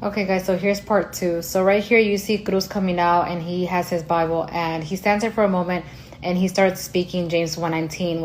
Okay, guys, so here's part 2. So right here, you see Cruz coming out, and he has his Bible, and he stands there for a moment, and he starts speaking James 1:19,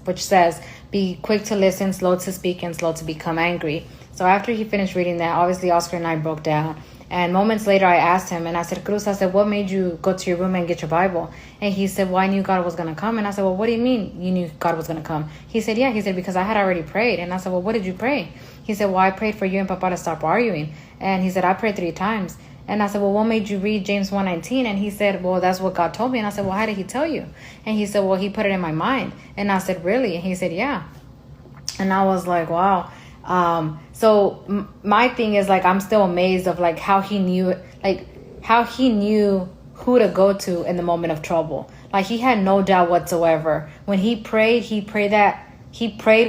which says, be quick to listen, slow to speak, and slow to become angry. So after he finished reading that, obviously Oscar and I broke down. And moments later, I asked him, and I said, Cruz, I said, what made you go to your room and get your Bible? And he said, well, I knew God was going to come. And I said, well, what do you mean you knew God was going to come? He said, yeah. He said, because I had already prayed. And I said, well, what did you pray? He said, well, I prayed for you and Papa to stop arguing. And he said, I prayed 3 times. And I said, well, what made you read James 1:19? And he said, well, that's what God told me. And I said, well, how did he tell you? And he said, well, he put it in my mind. And I said, really? And he said, yeah. And I was like, wow. So my thing is, like, I'm still amazed of, like, how he knew who to go to in the moment of trouble. Like, he had no doubt whatsoever. When he prayed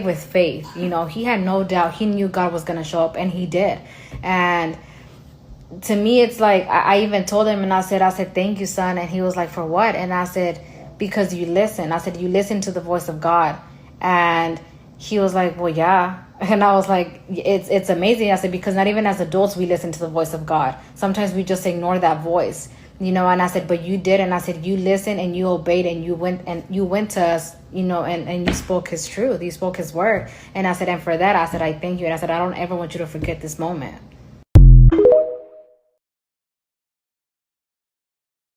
with faith. You know, he had no doubt. He knew God was going to show up, and he did. And to me, it's like, I even told him, and I said, thank you, son. And he was like, for what? And I said, because you listen. I said, you listen to the voice of God. And he was like, well, yeah. And I was like, it's amazing. I said, because not even as adults, we listen to the voice of God. Sometimes we just ignore that voice, you know. And I said, but you did. And I said, you listened and you obeyed, and you went to us, you know, and you spoke his truth. You spoke his word. And I said, and for that, I said, I thank you. And I said, I don't ever want you to forget this moment.